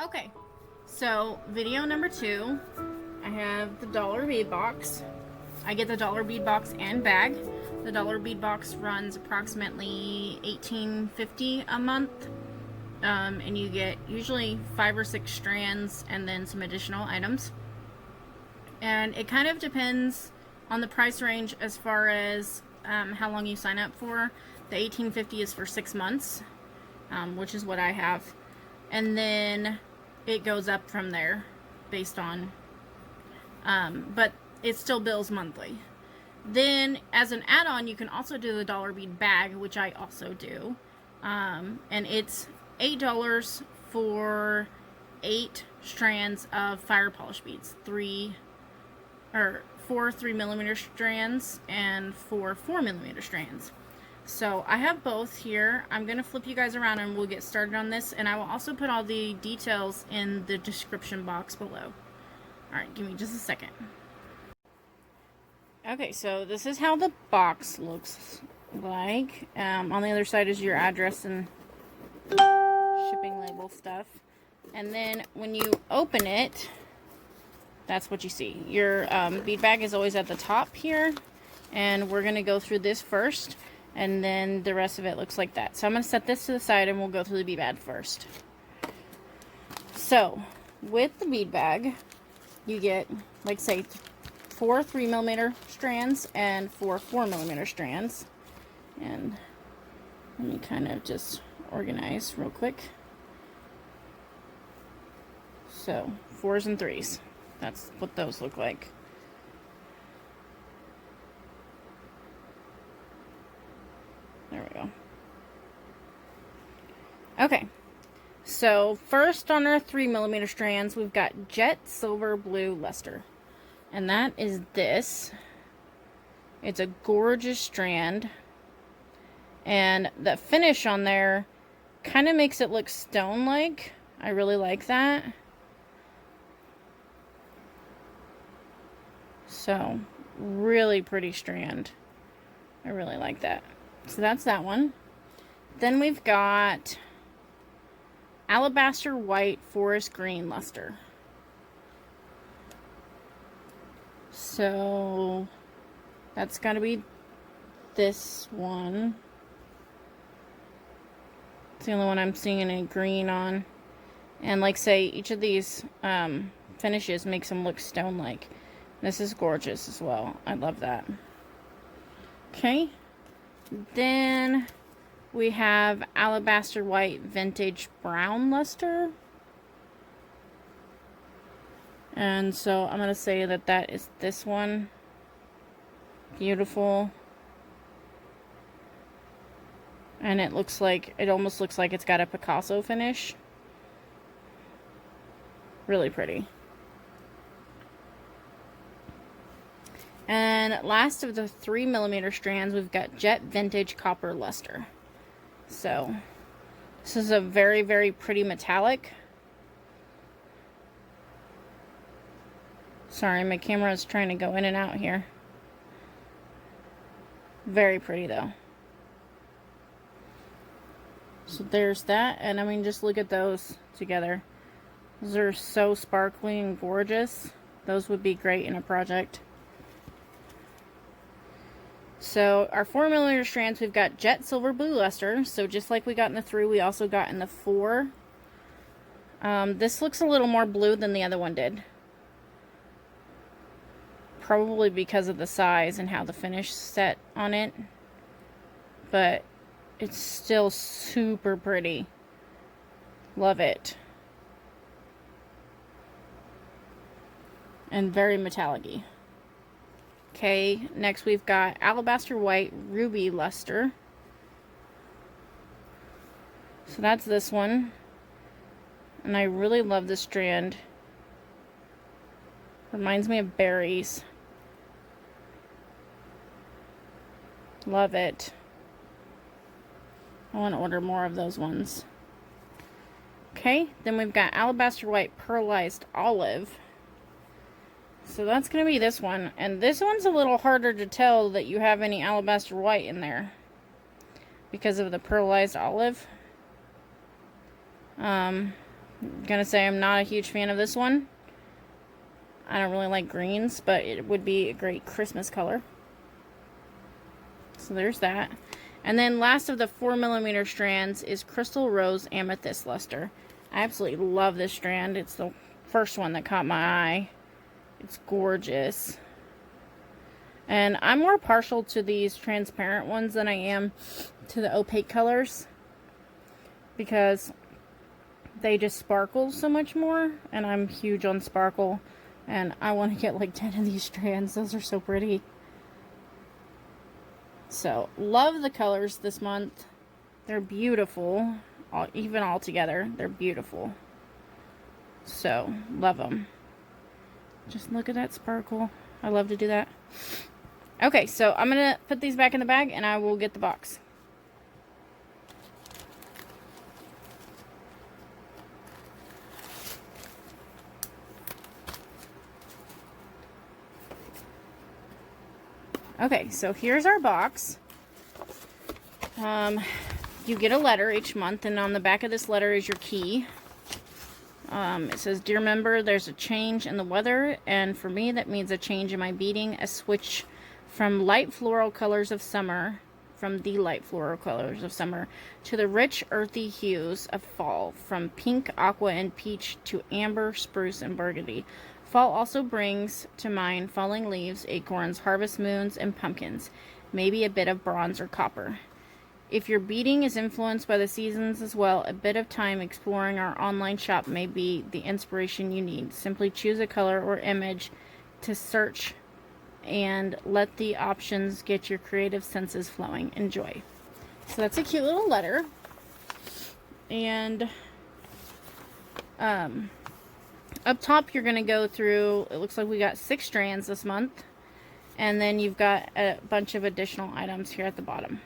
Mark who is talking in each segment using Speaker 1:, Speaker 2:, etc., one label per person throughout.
Speaker 1: Okay, so video number 2, I have the Dollar Bead Box. I get the Dollar Bead Box and bag. The Dollar Bead Box runs approximately $18.50 a month, and you get usually 5 or 6 strands and then some additional items. And it kind of depends on the price range as far as how long you sign up for. The $18.50 is for 6 months, which is what I have. And then it goes up from there based on, but it still bills monthly. Then as an add-on, you can also do the Dollar Bead Bag, which I also do. And it's $8 for 8 strands of fire polish beads. 4 3mm strands and 4 4mm strands. So I have both here. I'm going to flip you guys around and we'll get started on this. And I will also put all the details in the description box below. Alright, give me just a second. Okay, so this is how the box looks like. On the other side is your address and shipping label stuff. And then when you open it, that's what you see. Your bead bag is always at the top here. And we're going to go through this first. And then the rest of it looks like that. So I'm going to set this to the side and we'll go through the bead bag first. So, with the bead bag, you get, like say, 4 3mm strands and 4 4mm strands. And let me kind of just organize real quick. So, 4s and 3s. That's what those look like. There we go. Okay, so first on our 3mm strands, we've got Jet Silver Blue Luster. And that is this. It's a gorgeous strand. And the finish on there kind of makes it look stone-like. I really like that. So, really pretty strand. I really like that. So that's that one. Then we've got Alabaster White Forest Green Luster. So that's got to be this one. It's the only one I'm seeing any green on. And like say, each of these finishes makes them look stone-like. This is gorgeous as well. I love that. Okay. Then we have Alabaster White Vintage Brown Luster. And so I'm going to say that that is this one. Beautiful. And it looks like, it almost looks like it's got a Picasso finish. Really pretty. And last of the 3mm strands, we've got Jet Vintage Copper Luster. So, this is a very, very pretty metallic. Sorry, my camera is trying to go in and out here. Very pretty, though. So there's that, and I mean, just look at those together. Those are so sparkly and gorgeous. Those would be great in a project. So our 4mm strands, we've got Jet Silver Blue Luster. So just like we got in the 3, we also got in the 4. This looks a little more blue than the other one did. Probably because of the size and how the finish set on it. But it's still super pretty. Love it. And very metallic-y. Okay, next we've got Alabaster White Ruby Luster. So that's this one. And I really love this strand. Reminds me of berries. Love it. I want to order more of those ones. Okay, then we've got Alabaster White Pearlized Olive. So that's going to be this one. And this one's a little harder to tell that you have any alabaster white in there, because of the pearlized olive. I'm gonna say I'm not a huge fan of this one. I don't really like greens, but it would be a great Christmas color. So there's that. And then last of the 4mm strands is Crystal Rose Amethyst Luster. I absolutely love this strand. It's the first one that caught my eye. It's gorgeous. And I'm more partial to these transparent ones than I am to the opaque colors, because they just sparkle so much more, and I'm huge on sparkle, and I want to get like 10 of these strands. Those are so pretty. So, love the colors this month. They're beautiful. Even all together, they're beautiful. So, love them. Just look at that sparkle. I love to do that. Okay, so I'm going to put these back in the bag, and I will get the box. Okay, so here's our box. You get a letter each month, and on the back of this letter is your key. It says, "Dear member, there's a change in the weather, and for me that means a change in my beading, a switch from light floral colors of summer, to the rich earthy hues of fall, from pink, aqua, and peach to amber, spruce, and burgundy. Fall also brings to mind falling leaves, acorns, harvest moons, and pumpkins, maybe a bit of bronze or copper. If your beading is influenced by the seasons as well, a bit of time exploring our online shop may be the inspiration you need. Simply choose a color or image to search and let the options get your creative senses flowing. Enjoy." So that's a cute little letter. And up top, you're going to go through, it looks like we got 6 strands this month. And then you've got a bunch of additional items here at the bottom.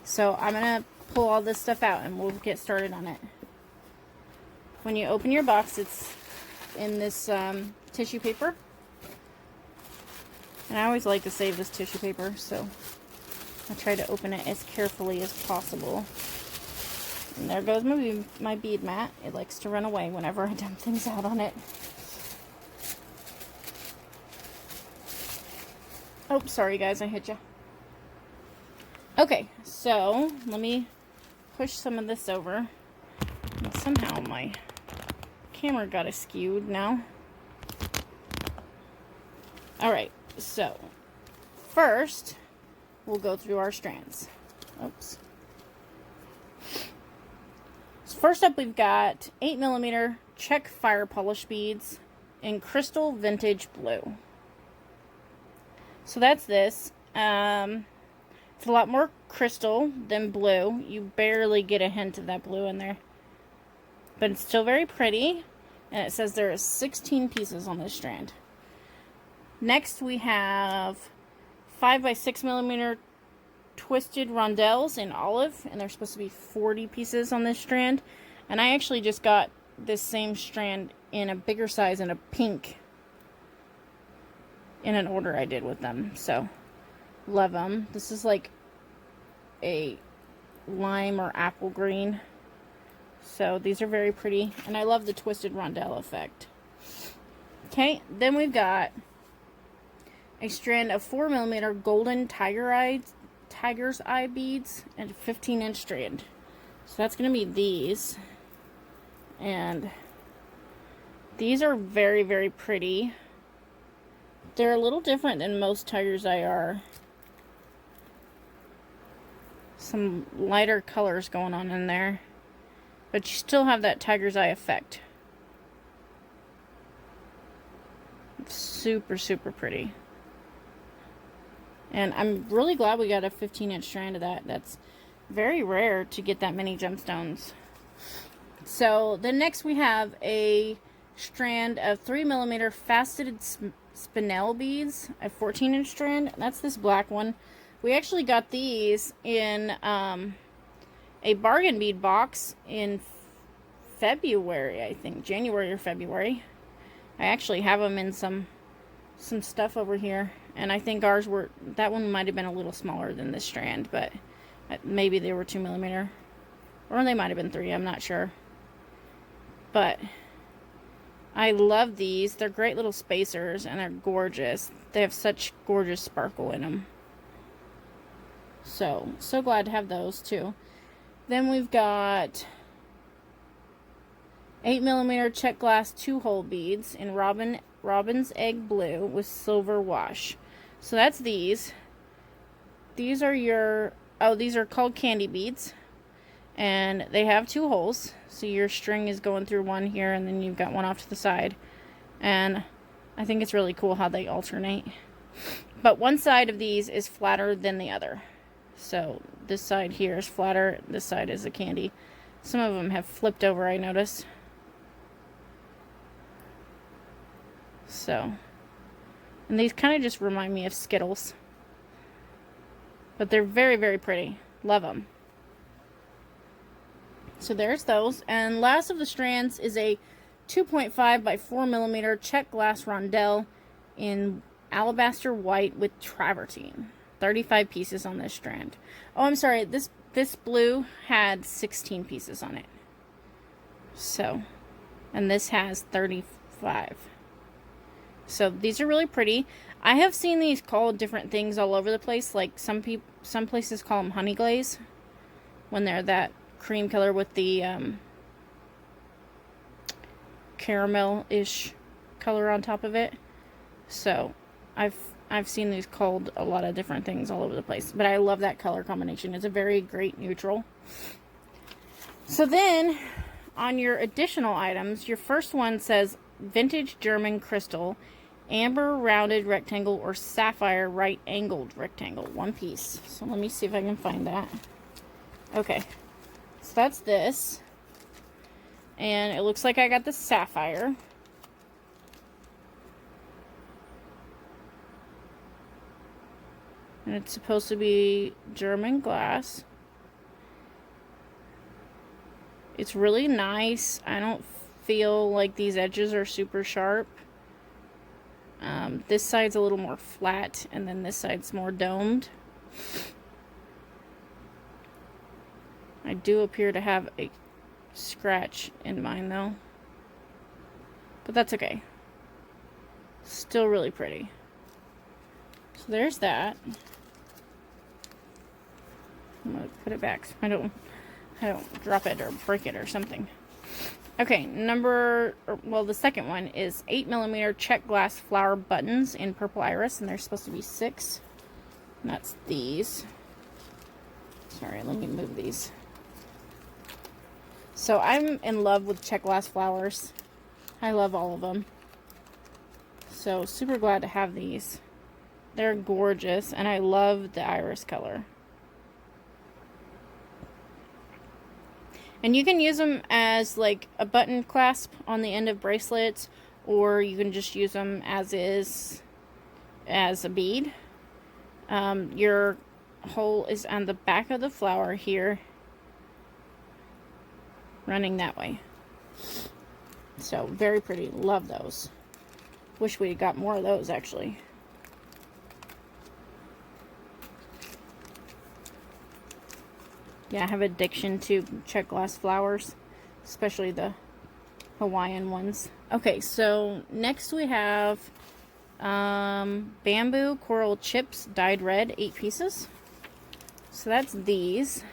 Speaker 1: So I'm going to pull all this stuff out and we'll get started on it. When you open your box, it's in this tissue paper. And I always like to save this tissue paper, so I try to open it as carefully as possible. And there goes my bead mat. It likes to run away whenever I dump things out on it. Oh, sorry guys, I hit you. Okay, so let me push some of this over. Somehow my camera got askewed now. Alright, so first we'll go through our strands. Oops. So first up, we've got 8mm Czech fire polish beads in Crystal Vintage Blue. So that's this. It's a lot more crystal than blue. You barely get a hint of that blue in there. But it's still very pretty. And it says there are 16 pieces on this strand. Next we have 5x6mm twisted rondelles in olive. And there's supposed to be 40 pieces on this strand. And I actually just got this same strand in a bigger size in a pink in an order I did with them. So, love them. This is like a lime or apple green. So, these are very pretty. And I love the twisted rondelle effect. Okay, then we've got a strand of 4mm golden tiger's eye beads and a 15-inch strand. So, that's going to be these. And these are very, very pretty. They're a little different than most tiger's eye are. Some lighter colors going on in there. But you still have that tiger's eye effect. Super, super pretty. And I'm really glad we got a 15-inch strand of that. That's very rare to get that many gemstones. So, then next we have a strand of 3mm faceted spinel beads, a 14-inch strand. That's this black one. We actually got these in a bargain bead box in February, I think. January or February. I actually have them in some stuff over here. And I think ours were, that one might have been a little smaller than this strand, but maybe they were 2mm. Or they might have been 3, I'm not sure. But I love these. They're great little spacers, and they're gorgeous. They have such gorgeous sparkle in them. So glad to have those too. Then we've got 8mm Czech glass 2-hole beads in Robin's Egg Blue with silver wash. So that's these. These are your, these are called candy beads. And they have 2 holes. So your string is going through one here, and then you've got one off to the side. And I think it's really cool how they alternate. But one side of these is flatter than the other. So this side here is flatter, this side is a candy. Some of them have flipped over, I noticed. So, and these kind of just remind me of Skittles. But they're very, very pretty. Love them. So there's those. And last of the strands is a 2.5 by 4mm Czech glass rondelle in alabaster white with travertine. 35 pieces on this strand. Oh, I'm sorry. This blue had 16 pieces on it. So, and this has 35. So these are really pretty. I have seen these called different things all over the place. Like some places call them honey glaze when they're that cream color with the caramel-ish color on top of it. So I've seen these called a lot of different things all over the place. But I love that color combination. It's a very great neutral. So then, on your additional items, your first one says vintage German crystal, amber rounded rectangle, or sapphire right angled rectangle. One piece. So let me see if I can find that. Okay. So that's this. And it looks like I got the sapphire. And it's supposed to be German glass. It's really nice. I don't feel like these edges are super sharp. This side's a little more flat, and then this side's more domed. I do appear to have a scratch in mine, though. But that's okay. Still really pretty. So there's that. I'm gonna put it back so I don't drop it or break it or something. Okay, the second one is 8mm Czech glass flower buttons in purple iris, and there's supposed to be 6. And that's these. Sorry, let me move these. So I'm in love with Czech glass flowers. I love all of them. So super glad to have these. They're gorgeous, and I love the iris color. And you can use them as like a button clasp on the end of bracelets, or you can just use them as is, as a bead. Your hole is on the back of the flower here, running that way. So very pretty. Love those. Wish we got more of those, actually. Yeah, I have addiction to Czech glass flowers, especially the Hawaiian ones. Okay, so next we have bamboo coral chips dyed red, 8 pieces. So that's these.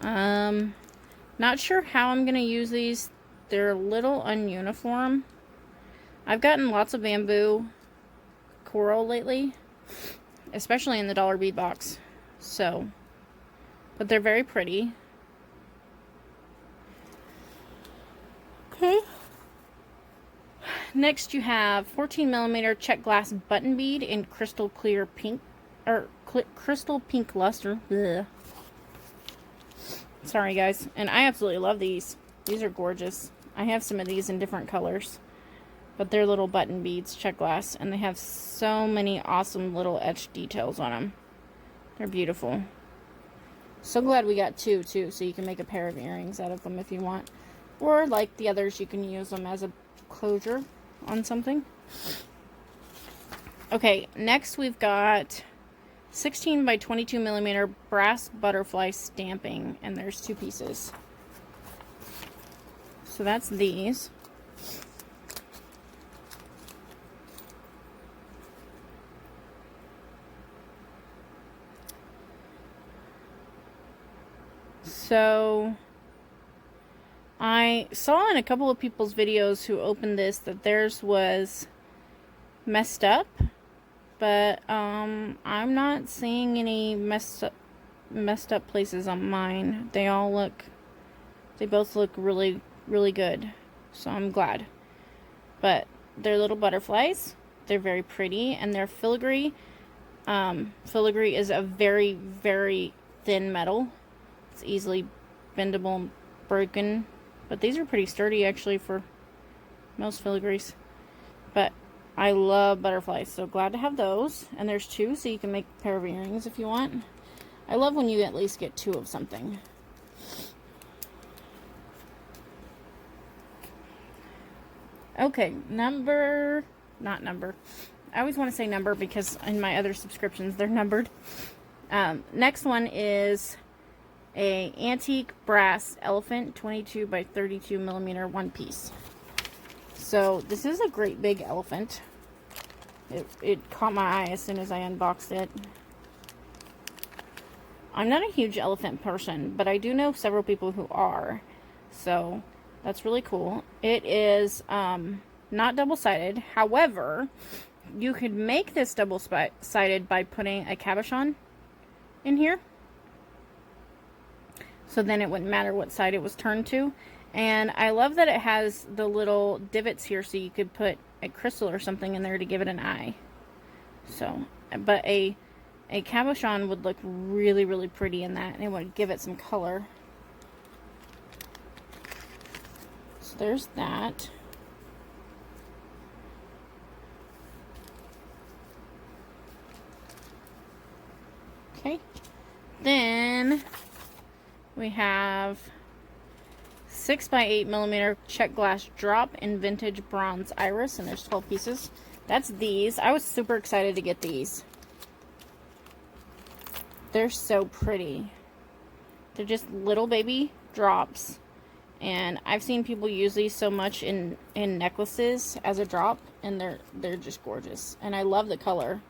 Speaker 1: Not sure how I'm going to use these. They're a little ununiform. I've gotten lots of bamboo coral lately, especially in the Dollar Bead Box. So, but they're very pretty. Okay. Next you have 14mm Czech glass button bead in crystal clear pink, or crystal pink luster. Ugh. Sorry guys. And I absolutely love these. These are gorgeous. I have some of these in different colors. But they're little button beads, Czech glass, and they have so many awesome little etched details on them. They're beautiful. So glad we got 2 too, so you can make a pair of earrings out of them if you want. Or like the others, you can use them as a closure on something. Okay, next we've got 16 by 22 millimeter brass butterfly stamping, and there's 2 pieces. So that's these. So I saw in a couple of people's videos who opened this that theirs was messed up, but I'm not seeing any messed up places on mine. They both look really, really good, so I'm glad. But they're little butterflies. They're very pretty, and they're filigree. Filigree is a very, very thin metal. It's easily bendable and broken, but these are pretty sturdy actually for most filigrees. But I love butterflies, so glad to have those. And there's 2, so you can make a pair of earrings if you want. I love when you at least get 2 of something. Okay, I always want to say number because in my other subscriptions they're numbered. Next one is a antique brass elephant 22 by 32 millimeter one piece. So this is a great big elephant. It caught my eye as soon as I unboxed it. I'm not a huge elephant person, but I do know several people who are, so that's really cool. It is not double-sided. However, you could make this double-sided by putting a cabochon in here. So then it wouldn't matter what side it was turned to. And I love that it has the little divots here so you could put a crystal or something in there to give it an eye. So, but a cabochon would look really, really pretty in that, and it would give it some color. So there's that. Okay. Then we have 6 by 8 millimeter Czech glass drop in vintage bronze iris, and there's 12 pieces. That's these. I was super excited to get these. They're so pretty. They're just little baby drops, and I've seen people use these so much in necklaces as a drop, and they're just gorgeous, and I love the color.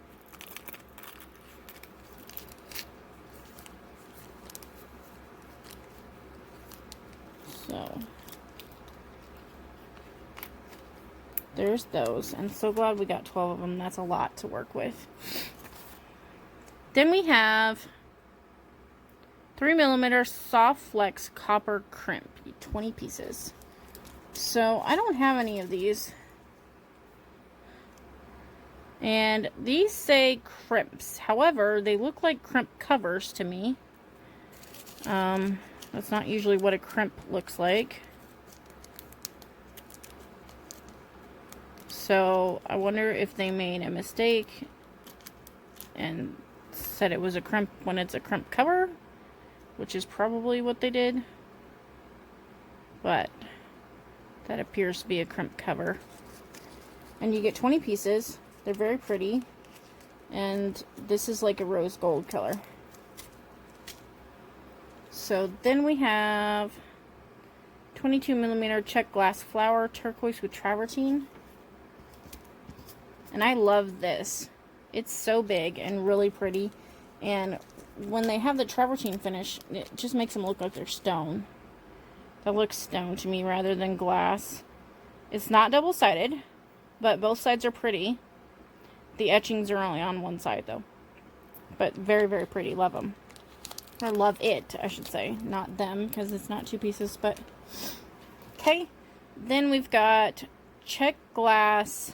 Speaker 1: So there's those, and so glad we got 12 of them. That's a lot to work with. Then we have 3 millimeter soft flex copper crimp, 20 pieces. So I don't have any of these, and these say crimps. However, they look like crimp covers to me. That's not usually what a crimp looks like. So I wonder if they made a mistake and said it was a crimp when it's a crimp cover, which is probably what they did. But that appears to be a crimp cover. And you get 20 pieces. They're very pretty. And this is like a rose gold color. So then we have 22 millimeter Czech glass flower turquoise with travertine. And I love this. It's so big and really pretty. And when they have the travertine finish, it just makes them look like they're stone. That looks stone to me rather than glass. It's not double-sided, but both sides are pretty. The etchings are only on one side though. But very, very pretty. Love them. Or love it, I should say. Not them, because it's not 2 pieces, but... Okay. Then we've got Czech glass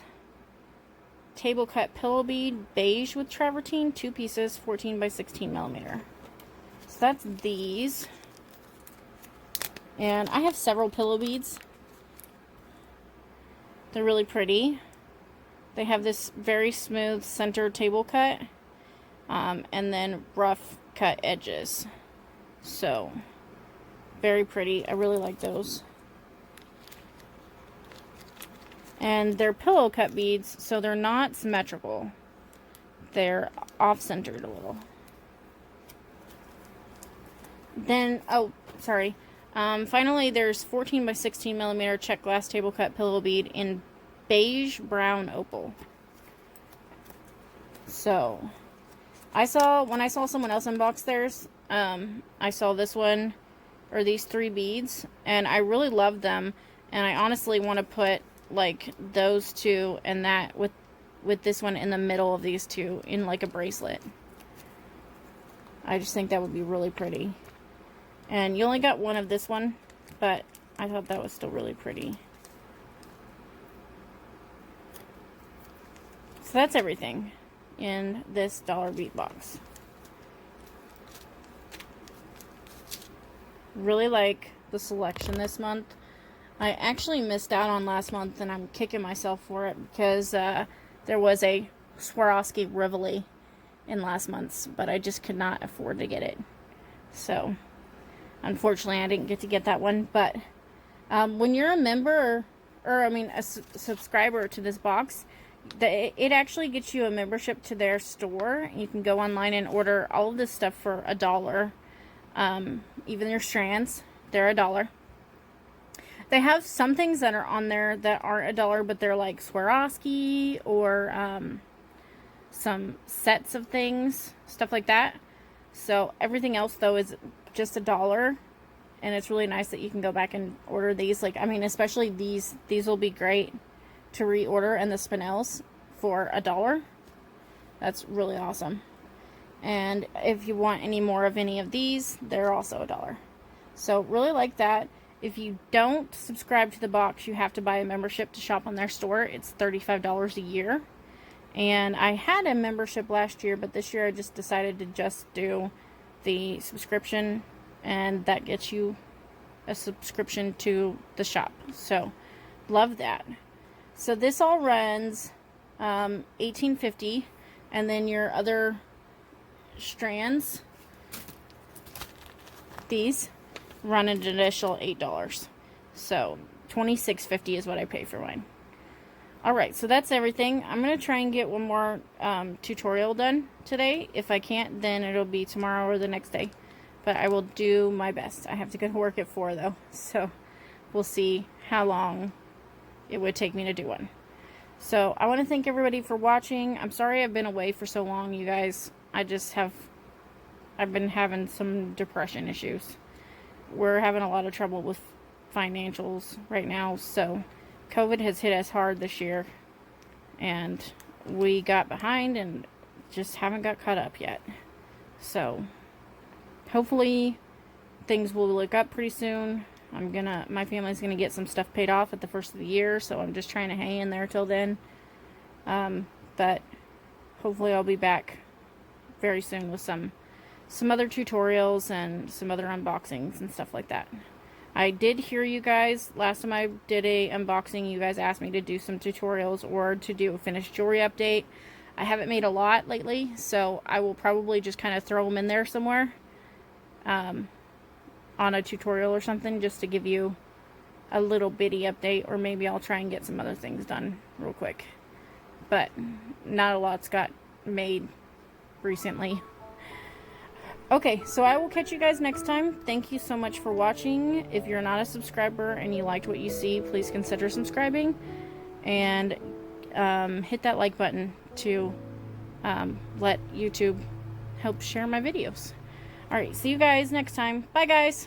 Speaker 1: table cut pillow bead, beige with travertine, 2 pieces, 14 by 16 millimeter. So that's these. And I have several pillow beads. They're really pretty. They have this very smooth center table cut, and then rough cut edges. So very pretty. I really like those. And they're pillow cut beads, so they're not symmetrical, they're off-centered a little. Then, oh, sorry. Finally, there's 14 by 16 millimeter Czech glass table cut pillow bead in beige brown opal. So, when I saw someone else unbox theirs, I saw this one, or these 3 beads, and I really loved them, and I honestly want to put, like, those 2 and that with this one in the middle of these 2 in, like, a bracelet. I just think that would be really pretty. And you only got one of this one, but I thought that was still really pretty. So that's everything in this Dollar Bead Box. Really like the selection this month. I actually missed out on last month, and I'm kicking myself for it because there was a Swarovski Reveille in last month's, but I just could not afford to get it. So, unfortunately, I didn't get to get that one. But when you're a member, or I mean a subscriber to this box, it actually gets you a membership to their store. You can go online and order all of this stuff for $1. Even their strands, they're $1. They have some things that are on there that aren't $1, but they're like Swarovski or some sets of things, stuff like that. So everything else though is just $1, and it's really nice that you can go back and order these. Like, I mean, especially these will be great to reorder, and the spinels for $1. That's really awesome. And if you want any more of any of these, they're also $1. So really like that. If you don't subscribe to the box, you have to buy a membership to shop on their store. It's $35 a year. And I had a membership last year, but this year I just decided to just do the subscription, and that gets you a subscription to the shop. So love that. So this all runs $18.50, and then your other strands, these run an additional $8. So $26.50 is what I pay for mine. Alright, so that's everything. I'm going to try and get one more tutorial done today. If I can't, then it'll be tomorrow or the next day. But I will do my best. I have to go to work at 4 though. So we'll see how long it would take me to do one. So I want to thank everybody for watching. I'm sorry I've been away for so long, you guys. I've been having some depression issues. We're having a lot of trouble with financials right now, so COVID has hit us hard this year, and we got behind and just haven't got caught up yet. So hopefully things will look up pretty soon. My family's gonna get some stuff paid off at the first of the year, so I'm just trying to hang in there till then. But hopefully I'll be back very soon with some other tutorials and some other unboxings and stuff like that. I did hear you guys, last time I did a unboxing, you guys asked me to do some tutorials or to do a finished jewelry update. I haven't made a lot lately, so I will probably just kind of throw them in there somewhere on a tutorial or something, just to give you a little bitty update, or maybe I'll try and get some other things done real quick. But not a lot's got made recently. Okay, so I will catch you guys next time. Thank you so much for watching. If you're not a subscriber and you liked what you see, please consider subscribing. And hit that like button to let YouTube help share my videos. Alright, see you guys next time. Bye, guys!